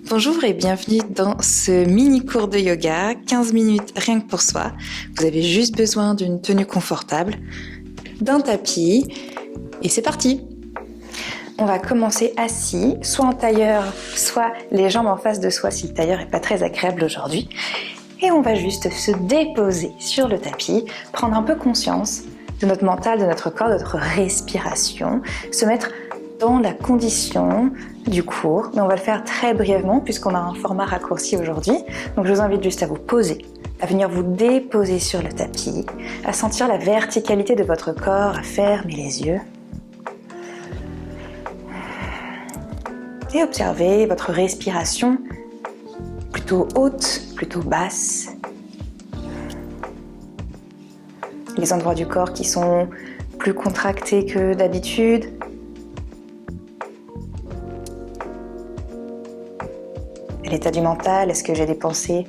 Bonjour et bienvenue dans ce mini cours de yoga, 15 minutes rien que pour soi. Vous avez juste besoin d'une tenue confortable, d'un tapis et c'est parti. On va commencer assis, soit en tailleur, soit les jambes en face de soi si le tailleur n'est pas très agréable aujourd'hui. Et on va juste se déposer sur le tapis, prendre un peu conscience de notre mental, de notre corps, de notre respiration, se mettre dans la condition du cours, mais on va le faire très brièvement puisqu'on a un format raccourci aujourd'hui. Donc je vous invite juste à vous poser, à venir vous déposer sur le tapis, à sentir la verticalité de votre corps, à fermer les yeux et observer votre respiration plutôt haute, plutôt basse. Les endroits du corps qui sont plus contractés que d'habitude. L'état du mental, est-ce que j'ai des pensées?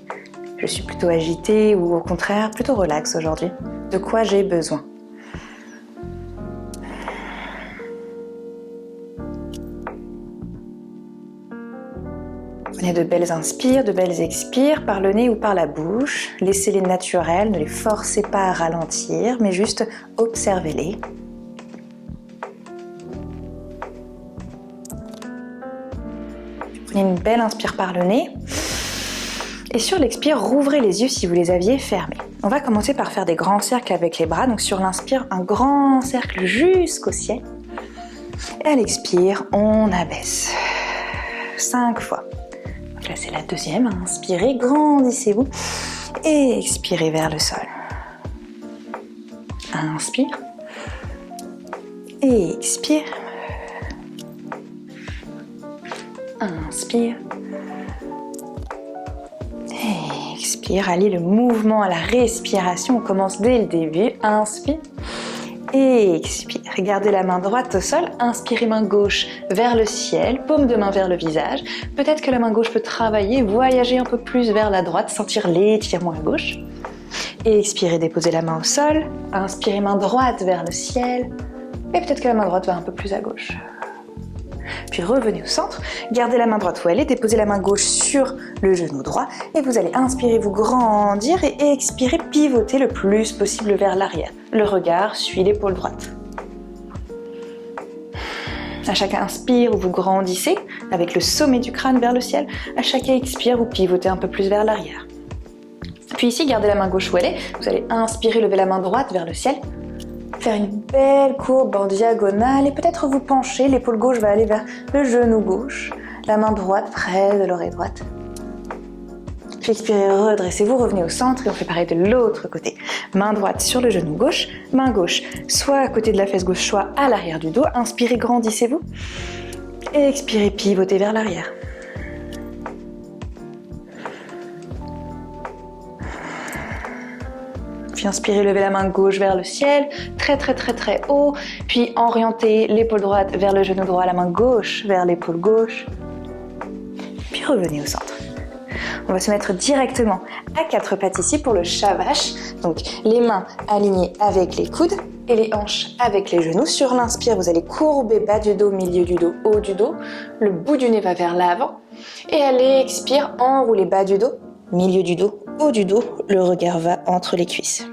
Je suis plutôt agitée ou au contraire plutôt relax aujourd'hui? De quoi j'ai besoin? Prenez de belles inspires, de belles expires par le nez ou par la bouche. Laissez-les naturels, ne les forcez pas à ralentir, mais juste observez-les. Prenez une belle inspire par le nez. Et sur l'expire, rouvrez les yeux si vous les aviez fermés. On va commencer par faire des grands cercles avec les bras. Donc sur l'inspire, un grand cercle jusqu'au ciel. Et à l'expire, on abaisse. 5 fois. Donc là, c'est la deuxième. Inspirez, grandissez-vous. Et expirez vers le sol. Inspire. Et expire. Inspire. Et expire. Alliez le mouvement à la respiration. On commence dès le début. Inspire. Et expire. Gardez la main droite au sol. Inspirez main gauche vers le ciel. Paume de main vers le visage. Peut-être que la main gauche peut travailler, voyager un peu plus vers la droite, sentir l'étirement à gauche. Et expirez, déposez la main au sol. Inspirez main droite vers le ciel. Et peut-être que la main droite va un peu plus à gauche. Puis revenez au centre, gardez la main droite où elle est, déposez la main gauche sur le genou droit et vous allez inspirer, vous grandir et expirer, pivoter le plus possible vers l'arrière. Le regard suit l'épaule droite. À chaque inspire, vous grandissez avec le sommet du crâne vers le ciel. À chaque expire, vous pivotez un peu plus vers l'arrière. Puis ici, gardez la main gauche où elle est. Vous allez inspirer, lever la main droite vers le ciel. Faire une belle courbe en diagonale et peut-être vous pencher, l'épaule gauche va aller vers le genou gauche, la main droite près de l'oreille droite. Puis expirez, redressez-vous, revenez au centre et on fait pareil de l'autre côté. Main droite sur le genou gauche, main gauche soit à côté de la fesse gauche, soit à l'arrière du dos. Inspirez, grandissez-vous et expirez, pivotez vers l'arrière. Puis inspirez, levez la main gauche vers le ciel, très haut, puis orientez l'épaule droite vers le genou droit, la main gauche vers l'épaule gauche, puis revenez au centre. On va se mettre directement à 4 pattes ici pour le Shavash, donc les mains alignées avec les coudes et les hanches avec les genoux. Sur l'inspire, vous allez courber bas du dos, milieu du dos, haut du dos, le bout du nez va vers l'avant, et à l'expire, enroulez bas du dos, milieu du dos, haut du dos, le regard va entre les cuisses.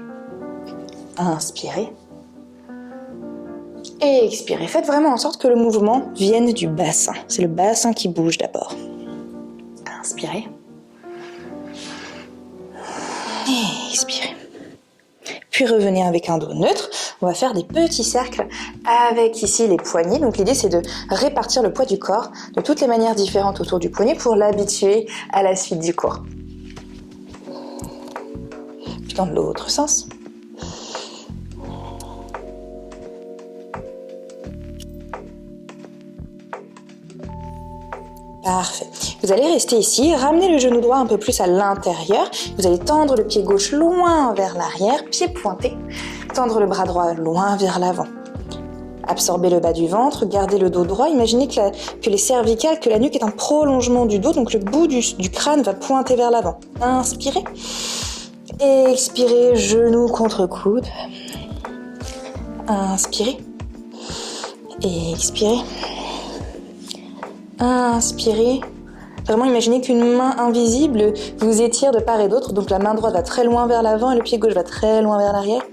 Inspirez. Et expirez. Faites vraiment en sorte que le mouvement vienne du bassin. C'est le bassin qui bouge d'abord. Inspirez. Et expirez. Puis revenez avec un dos neutre. On va faire des petits cercles avec ici les poignets. Donc l'idée c'est de répartir le poids du corps de toutes les manières différentes autour du poignet pour l'habituer à la suite du cours. Puis dans l'autre sens. Parfait. Vous allez rester ici, ramener le genou droit un peu plus à l'intérieur. Vous allez tendre le pied gauche loin vers l'arrière, pied pointé. Tendre le bras droit loin vers l'avant. Absorbez le bas du ventre, gardez le dos droit. Imaginez que les cervicales, que la nuque est un prolongement du dos, donc le bout du crâne va pointer vers l'avant. Inspirez. Expirez, genou contre coude. Inspirez. Et expirez. Inspirez. Vraiment, imaginez qu'une main invisible vous étire de part et d'autre. Donc la main droite va très loin vers l'avant et le pied gauche va très loin vers l'arrière.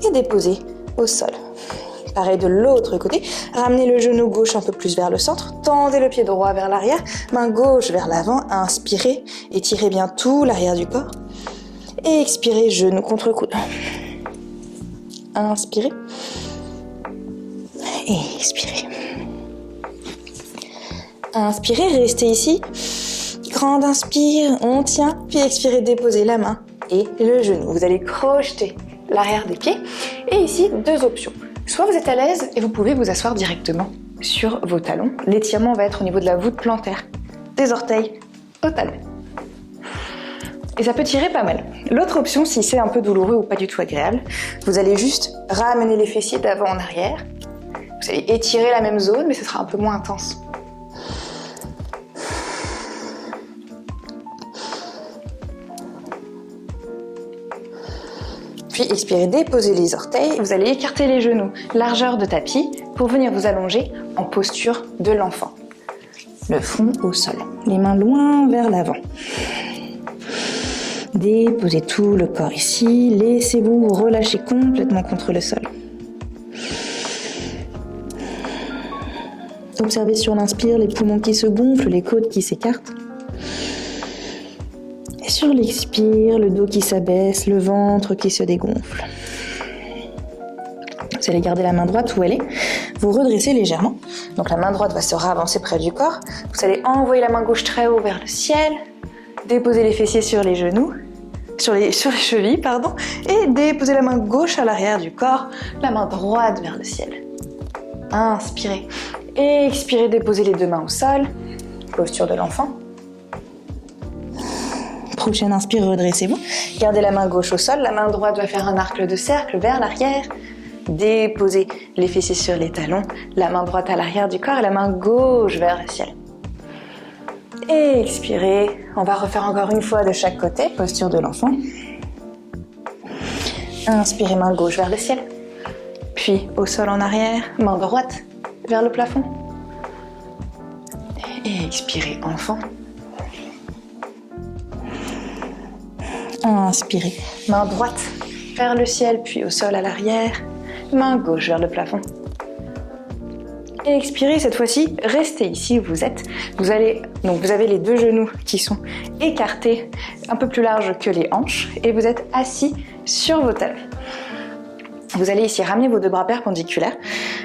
Et déposez au sol. Pareil de l'autre côté. Ramenez le genou gauche un peu plus vers le centre. Tendez le pied droit vers l'arrière. Main gauche vers l'avant. Inspirez. Étirez bien tout l'arrière du corps. Et expirez, genou contre coude. Inspirez. Et expirez. Inspirez, restez ici. Grande inspire, on tient. Puis expirez, déposez la main et le genou. Vous allez crocheter l'arrière des pieds. Et ici, deux options. Soit vous êtes à l'aise et vous pouvez vous asseoir directement sur vos talons. L'étirement va être au niveau de la voûte plantaire, des orteils au talon. Et ça peut tirer pas mal. L'autre option, si c'est un peu douloureux ou pas du tout agréable, vous allez juste ramener les fessiers d'avant en arrière. Vous allez étirer la même zone, mais ce sera un peu moins intense. Puis expirez, déposez les orteils. Vous allez écarter les genoux, largeur de tapis, pour venir vous allonger en posture de l'enfant. Le front au sol, les mains loin vers l'avant. Déposez tout le corps ici, laissez-vous relâcher complètement contre le sol. Observez sur l'inspire les poumons qui se gonflent, les côtes qui s'écartent. Et sur l'expire, le dos qui s'abaisse, le ventre qui se dégonfle. Vous allez garder la main droite où elle est, vous redressez légèrement. Donc la main droite va se ravancer près du corps. Vous allez envoyer la main gauche très haut vers le ciel, déposer les fessiers sur les genoux, sur les chevilles, et déposer la main gauche à l'arrière du corps, la main droite vers le ciel. Inspirez. Expirez, déposez les deux mains au sol, posture de l'enfant. Prochaine inspire, redressez-vous. Gardez la main gauche au sol, la main droite va faire un arc de cercle vers l'arrière. Déposez les fessiers sur les talons, la main droite à l'arrière du corps et la main gauche vers le ciel. Expirez, on va refaire encore une fois de chaque côté, posture de l'enfant. Inspirez, main gauche vers le ciel. Puis au sol en arrière, main droite vers le plafond. Et expirez, enfant. Inspirez, main droite vers le ciel, puis au sol à l'arrière. Main gauche vers le plafond. Et expirez, cette fois-ci, restez ici où vous êtes. Vous avez les deux genoux qui sont écartés, un peu plus larges que les hanches, et vous êtes assis sur vos talons. Vous allez ici ramener vos deux bras perpendiculaires,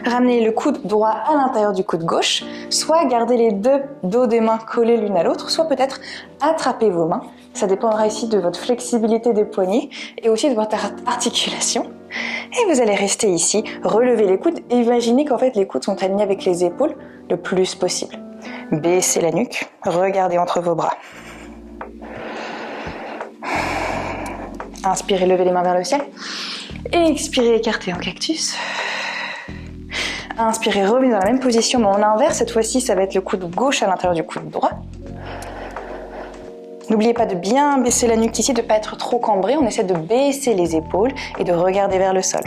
ramener le coude droit à l'intérieur du coude gauche, soit garder les deux dos des mains collés l'une à l'autre, soit peut-être attraper vos mains. Ça dépendra ici de votre flexibilité des poignets et aussi de votre articulation. Et vous allez rester ici, relever les coudes et imaginez qu'en fait les coudes sont alignés avec les épaules le plus possible. Baissez la nuque, regardez entre vos bras. Inspirez, levez les mains vers le ciel. Expirez, écartez en cactus. Inspirez, revenez dans la même position, mais en inverse. Cette fois-ci, ça va être le coude gauche à l'intérieur du coude droit. N'oubliez pas de bien baisser la nuque ici, de ne pas être trop cambré. On essaie de baisser les épaules et de regarder vers le sol.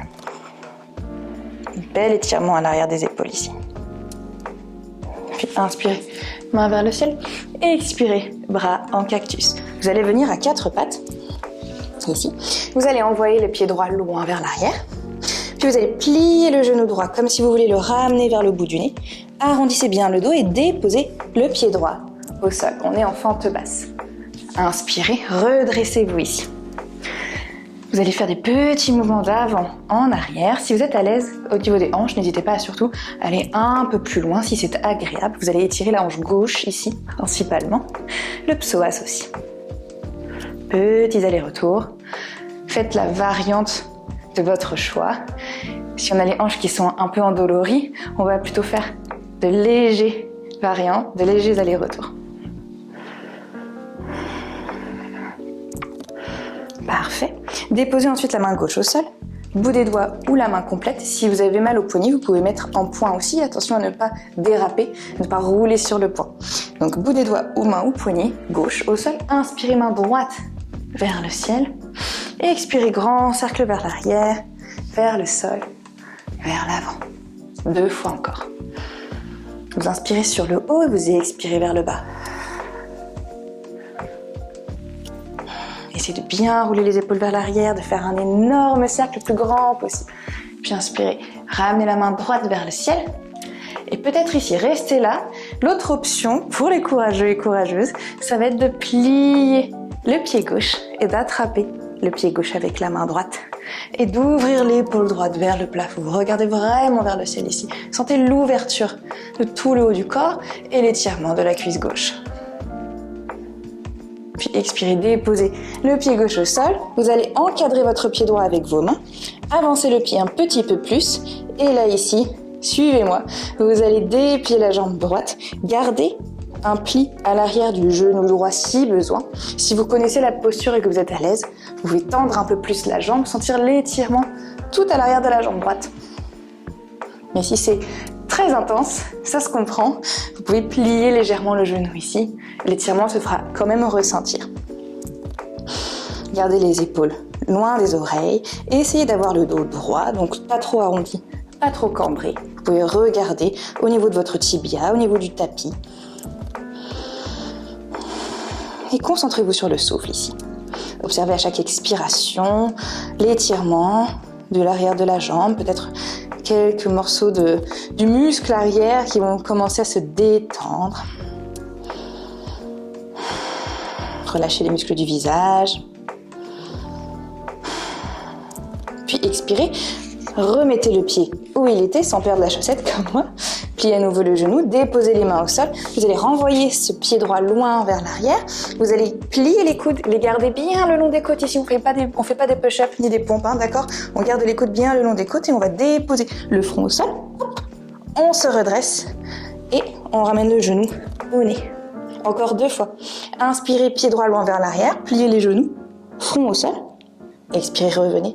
Bel étirement à l'arrière des épaules ici. Puis inspirez, main vers le ciel. Et expirez, bras en cactus. Vous allez venir à quatre pattes. Ici. Vous allez envoyer le pied droit loin vers l'arrière. Puis vous allez plier le genou droit comme si vous voulez le ramener vers le bout du nez. Arrondissez bien le dos et déposez le pied droit au sol. On est en fente basse. Inspirez, redressez-vous ici. Vous allez faire des petits mouvements d'avant en arrière. Si vous êtes à l'aise au niveau des hanches, n'hésitez pas à surtout aller un peu plus loin si c'est agréable. Vous allez étirer la hanche gauche ici, principalement. Le psoas aussi. Petits allers-retours. Faites la variante de votre choix. Si on a les hanches qui sont un peu endolories, on va plutôt faire de légers variantes, de légers allers-retours. Parfait. Déposez ensuite la main gauche au sol, bout des doigts ou la main complète. Si vous avez mal au poignet, vous pouvez mettre en point aussi. Attention à ne pas déraper, ne pas rouler sur le poing. Donc bout des doigts ou main ou poignet, gauche au sol. Inspirez, main droite vers le ciel. Et expirez, grand cercle vers l'arrière, vers le sol, vers l'avant. 2 fois encore. Vous inspirez sur le haut et vous expirez vers le bas. Essayez de bien rouler les épaules vers l'arrière, de faire un énorme cercle le plus grand possible. Puis inspirez, ramenez la main droite vers le ciel. Et peut-être ici, restez là. L'autre option pour les courageux et courageuses, ça va être de plier le pied gauche et d'attraper le pied gauche avec la main droite et d'ouvrir l'épaule droite vers le plafond. Regardez vraiment vers le ciel ici. Sentez l'ouverture de tout le haut du corps et l'étirement de la cuisse gauche. Puis expirez, déposez le pied gauche au sol. Vous allez encadrer votre pied droit avec vos mains. Avancez le pied un petit peu plus. Et là ici, suivez-moi. Vous allez déplier la jambe droite. Gardez un pli à l'arrière du genou droit si besoin. Si vous connaissez la posture et que vous êtes à l'aise, vous pouvez tendre un peu plus la jambe, sentir l'étirement tout à l'arrière de la jambe droite. Mais si c'est très intense, ça se comprend, vous pouvez plier légèrement le genou ici. L'étirement se fera quand même ressentir. Gardez les épaules loin des oreilles et essayez d'avoir le dos droit, donc pas trop arrondi, pas trop cambré. Vous pouvez regarder au niveau de votre tibia, au niveau du tapis. Et concentrez-vous sur le souffle ici. Observez à chaque expiration l'étirement de l'arrière de la jambe, peut-être quelques morceaux du muscle arrière qui vont commencer à se détendre. Relâchez les muscles du visage. Puis expirez, remettez le pied où il était sans perdre la chaussette comme moi. Pliez à nouveau le genou, déposez les mains au sol. Vous allez renvoyer ce pied droit loin vers l'arrière. Vous allez plier les coudes, les garder bien le long des côtes ici. On fait pas des push-ups ni des pompes, hein, d'accord? On garde les coudes bien le long des côtes et on va déposer le front au sol. Hop. On se redresse et on ramène le genou au nez. Encore 2 fois. Inspirez, pied droit loin vers l'arrière, pliez les genoux, front au sol. Expirez, revenez,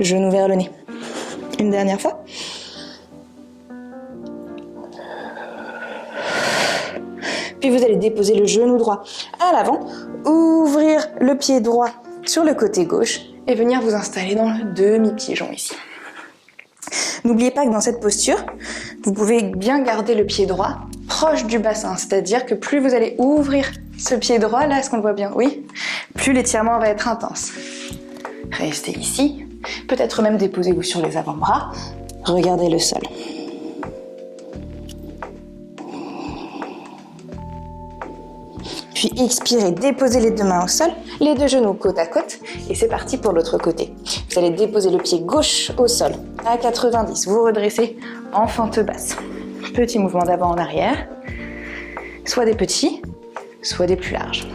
genou vers le nez. Une dernière fois. Puis vous allez déposer le genou droit à l'avant, ouvrir le pied droit sur le côté gauche et venir vous installer dans le demi-pigeon ici. N'oubliez pas que dans cette posture, vous pouvez bien garder le pied droit proche du bassin, c'est-à-dire que plus vous allez ouvrir ce pied droit, là, est-ce qu'on le voit bien? Oui. Plus l'étirement va être intense. Restez ici, peut-être même déposez-vous sur les avant-bras, regardez le sol. Puis expirez, déposez les 2 mains au sol, les 2 genoux côte à côte et c'est parti pour l'autre côté. Vous allez déposer le pied gauche au sol à 90, vous redressez en fente basse. Petit mouvement d'avant en arrière, soit des petits, soit des plus larges.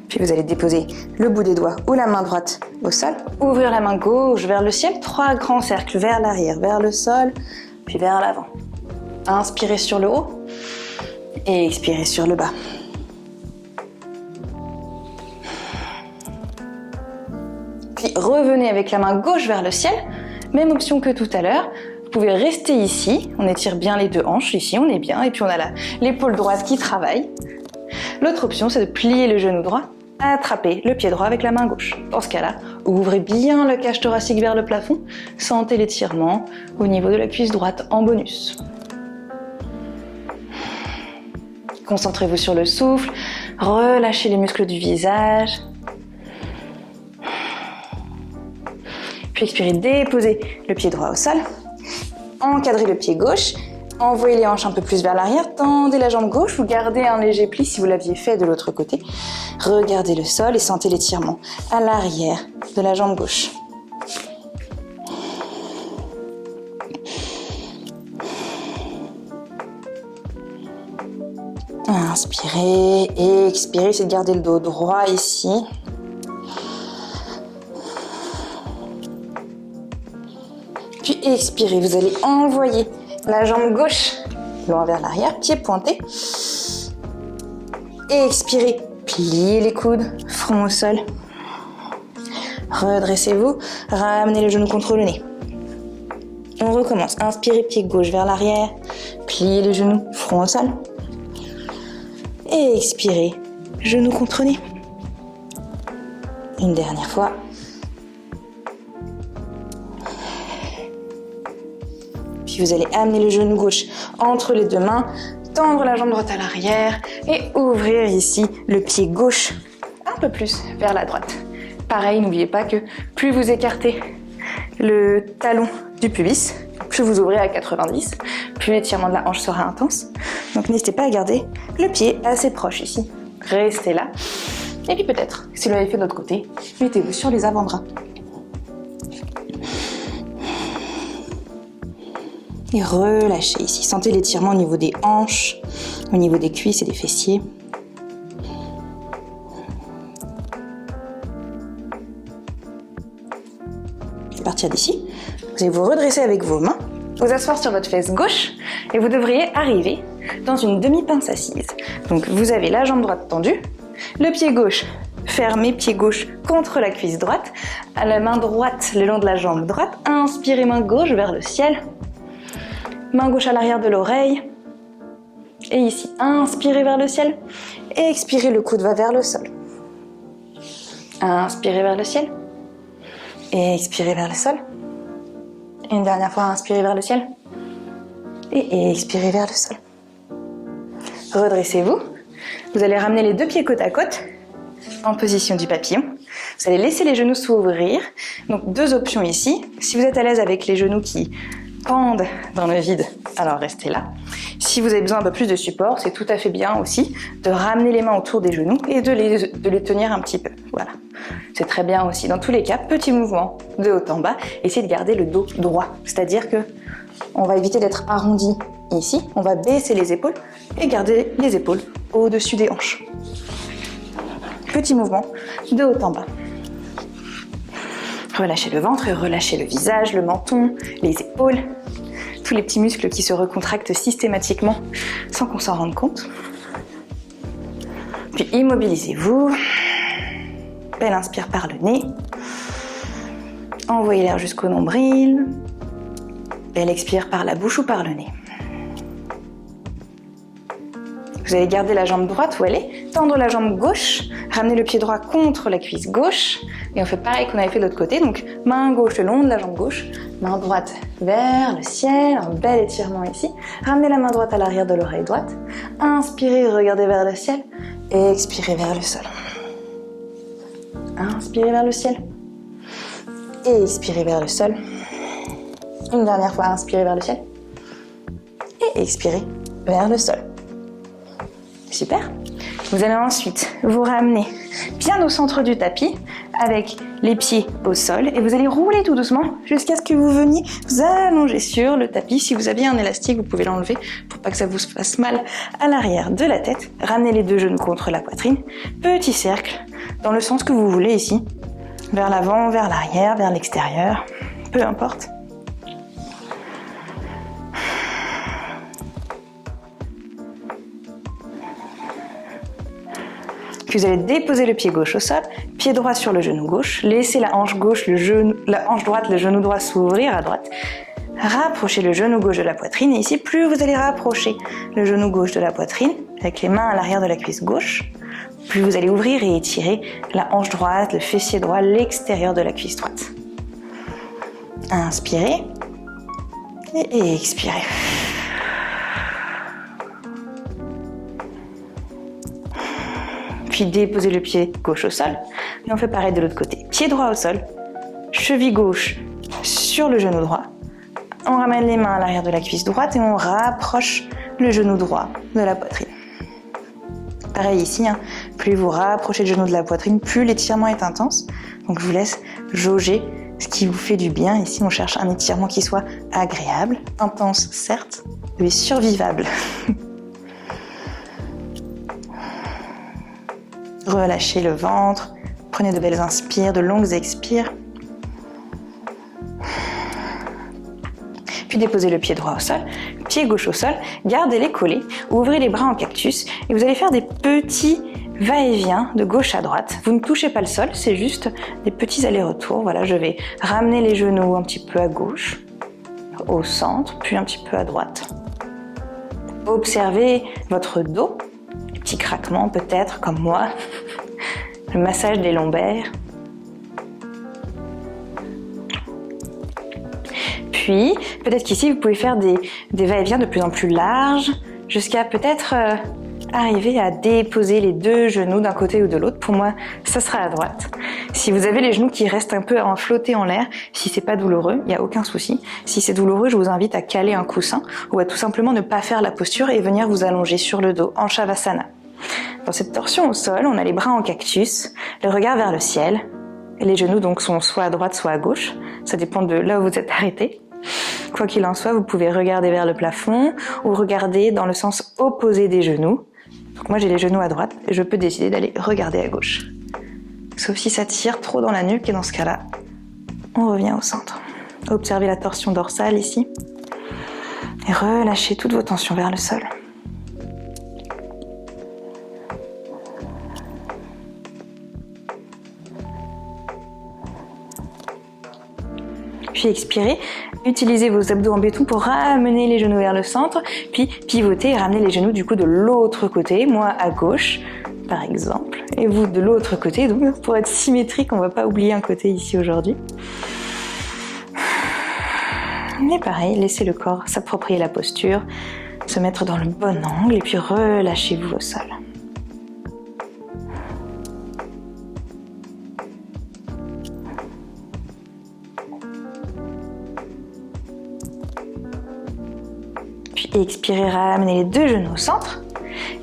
Puis vous allez déposer le bout des doigts ou la main droite au sol, ouvrir la main gauche vers le ciel, 3 grands cercles vers l'arrière, vers le sol, puis vers l'avant. Inspirez sur le haut et expirez sur le bas. Puis revenez avec la main gauche vers le ciel, même option que tout à l'heure. Vous pouvez rester ici, on étire bien les 2 hanches, ici on est bien, et puis on a l'épaule droite qui travaille. L'autre option, c'est de plier le genou droit, attraper le pied droit avec la main gauche. Dans ce cas-là, ouvrez bien le cage thoracique vers le plafond, sentez l'étirement au niveau de la cuisse droite en bonus. Concentrez-vous sur le souffle, relâchez les muscles du visage. Puis expirez, déposez le pied droit au sol, encadrez le pied gauche, envoyez les hanches un peu plus vers l'arrière, tendez la jambe gauche, vous gardez un léger pli si vous l'aviez fait de l'autre côté. Regardez le sol et sentez l'étirement à l'arrière de la jambe gauche. Inspirez et expirez, essayez de garder le dos droit ici. Puis expirez, vous allez envoyer la jambe gauche loin vers l'arrière, pied pointé. Et expirez, pliez les coudes, front au sol. Redressez-vous, ramenez le genou contre le nez. On recommence, inspirez, pied gauche vers l'arrière, pliez les genoux, front au sol. Et expirez, genou contre nez. Une dernière fois. Puis vous allez amener le genou gauche entre les deux mains, tendre la jambe droite à l'arrière et ouvrir ici le pied gauche un peu plus vers la droite. Pareil, n'oubliez pas que plus vous écartez le talon du pubis, plus vous ouvrez à 90, plus l'étirement de la hanche sera intense. Donc n'hésitez pas à garder le pied assez proche ici. Restez là. Et puis peut-être, si vous l'avez fait de l'autre côté, mettez-vous sur les avant-bras. Et relâchez ici. Sentez l'étirement au niveau des hanches, au niveau des cuisses et des fessiers. À partir d'ici, vous allez vous redresser avec vos mains, vous asseoir sur votre fesse gauche et vous devriez arriver dans une demi-pince assise. Donc vous avez la jambe droite tendue, le pied gauche fermé, pied gauche contre la cuisse droite, à la main droite le long de la jambe droite, inspirez main gauche vers le ciel, main gauche à l'arrière de l'oreille, et ici, inspirez vers le ciel, et expirez, le coude va vers le sol. Inspirez vers le ciel, et expirez vers le sol. Une dernière fois, inspirez vers le ciel, et expirez vers le sol. Redressez-vous, vous allez ramener les deux pieds côte à côte, en position du papillon. Vous allez laisser les genoux s'ouvrir. Donc deux options ici. Si vous êtes à l'aise avec les genoux qui pendent dans le vide, alors restez là. Si vous avez besoin un peu plus de support, c'est tout à fait bien aussi de ramener les mains autour des genoux et de les tenir un petit peu. Voilà, c'est très bien aussi. Dans tous les cas, petit mouvement de haut en bas. Essayez de garder le dos droit, c'est-à-dire que on va éviter d'être arrondi ici. On va baisser les épaules et garder les épaules au-dessus des hanches. Petit mouvement de haut en bas. Relâchez le ventre et relâchez le visage, le menton, les épaules, tous les petits muscles qui se recontractent systématiquement sans qu'on s'en rende compte. Puis immobilisez-vous. Belle inspire par le nez. Envoyez l'air jusqu'au nombril. Belle expire par la bouche ou par le nez. Vous allez garder la jambe droite où elle est, tendre la jambe gauche, ramener le pied droit contre la cuisse gauche, et on fait pareil qu'on avait fait de l'autre côté, donc main gauche le long de la jambe gauche, main droite vers le ciel, un bel étirement ici, ramenez la main droite à l'arrière de l'oreille droite, inspirez, regardez vers le ciel, et expirez vers le sol. Inspirez vers le ciel, et expirez vers le sol. Une dernière fois, inspirez vers le ciel, et expirez vers le sol. Super. Vous allez ensuite vous ramener bien au centre du tapis avec les pieds au sol et vous allez rouler tout doucement jusqu'à ce que vous veniez vous allonger sur le tapis. Si vous avez un élastique, vous pouvez l'enlever pour pas que ça vous fasse mal à l'arrière de la tête. Ramenez les deux genoux contre la poitrine. Petit cercle dans le sens que vous voulez ici. Vers l'avant, vers l'arrière, vers l'extérieur. Peu importe. Puis vous allez déposer le pied gauche au sol, pied droit sur le genou gauche, laissez la hanche gauche, la hanche droite, le genou droit s'ouvrir à droite. Rapprochez le genou gauche de la poitrine et ici, plus vous allez rapprocher le genou gauche de la poitrine avec les mains à l'arrière de la cuisse gauche, plus vous allez ouvrir et étirer la hanche droite, le fessier droit, l'extérieur de la cuisse droite. Inspirez et expirez. Puis déposez le pied gauche au sol. Et on fait pareil de l'autre côté. Pied droit au sol, cheville gauche sur le genou droit. On ramène les mains à l'arrière de la cuisse droite et on rapproche le genou droit de la poitrine. Pareil ici, hein. Plus vous rapprochez le genou de la poitrine, plus l'étirement est intense. Donc je vous laisse jauger ce qui vous fait du bien. Ici, on cherche un étirement qui soit agréable, intense certes, mais survivable. Relâchez le ventre, prenez de belles inspires, de longues expires. Puis déposez le pied droit au sol, pied gauche au sol, gardez-les collés, ouvrez les bras en cactus et vous allez faire des petits va-et-vient de gauche à droite. Vous ne touchez pas le sol, c'est juste des petits allers-retours. Voilà, je vais ramener les genoux un petit peu à gauche, au centre, puis un petit peu à droite. Observez votre dos. Petit craquement peut-être, comme moi. Le massage des lombaires. puis, peut-être qu'ici, vous pouvez faire des va-et-vient de plus en plus larges, jusqu'à peut-être arriver à déposer les deux genoux d'un côté ou de l'autre. Pour moi, ça sera à droite. Si vous avez les genoux qui restent un peu à flotter en l'air, si c'est pas douloureux, il n'y a aucun souci. Si c'est douloureux, je vous invite à caler un coussin ou à tout simplement ne pas faire la posture et venir vous allonger sur le dos en Shavasana. Dans cette torsion au sol, on a les bras en cactus, le regard vers le ciel. Et les genoux donc sont soit à droite, soit à gauche. Ça dépend de là où vous êtes arrêté. Quoi qu'il en soit, vous pouvez regarder vers le plafond ou regarder dans le sens opposé des genoux. Donc moi j'ai les genoux à droite et je peux décider d'aller regarder à gauche. Sauf si ça tire trop dans la nuque et dans ce cas-là, on revient au centre. Observez la torsion dorsale ici et relâchez toutes vos tensions vers le sol. Puis expirez, utilisez vos abdos en béton pour ramener les genoux vers le centre, puis pivotez et ramenez les genoux du coup de l'autre côté, moi à gauche par exemple, et vous de l'autre côté, donc pour être symétrique, on ne va pas oublier un côté ici aujourd'hui. Mais pareil, laissez le corps s'approprier la posture, se mettre dans le bon angle et puis relâchez-vous au sol. Et expirez, ramenez les deux genoux au centre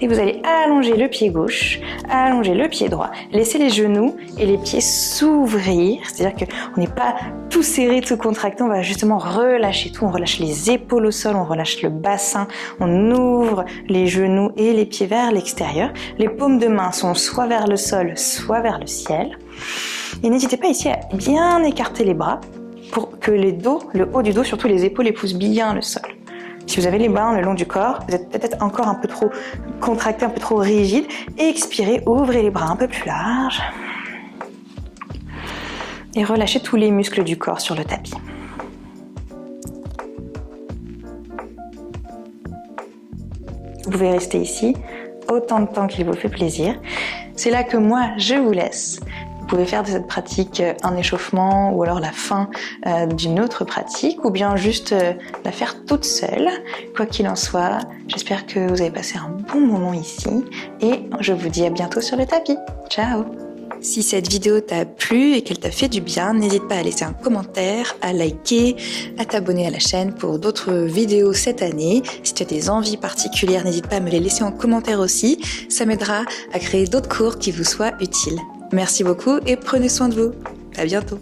et vous allez allonger le pied gauche, allonger le pied droit. Laissez les genoux et les pieds s'ouvrir, c'est-à-dire qu'on n'est pas tout serré, tout contracté, on va justement relâcher tout, on relâche les épaules au sol, on relâche le bassin, on ouvre les genoux et les pieds vers l'extérieur. Les paumes de main sont soit vers le sol, soit vers le ciel. Et n'hésitez pas ici à bien écarter les bras pour que le haut du dos, surtout les épaules, épousent bien le sol. Si vous avez les mains le long du corps, vous êtes peut-être encore un peu trop contracté, un peu trop rigide. Expirez, ouvrez les bras un peu plus larges. Et relâchez tous les muscles du corps sur le tapis. Vous pouvez rester ici autant de temps qu'il vous fait plaisir. C'est là que moi, je vous laisse. Vous pouvez faire de cette pratique un échauffement ou alors la fin d'une autre pratique ou bien juste la faire toute seule. Quoi qu'il en soit, j'espère que vous avez passé un bon moment ici et je vous dis à bientôt sur le tapis. Ciao! Si cette vidéo t'a plu et qu'elle t'a fait du bien, n'hésite pas à laisser un commentaire, à liker, à t'abonner à la chaîne pour d'autres vidéos cette année. Si tu as des envies particulières, n'hésite pas à me les laisser en commentaire aussi. Ça m'aidera à créer d'autres cours qui vous soient utiles. Merci beaucoup et prenez soin de vous. À bientôt.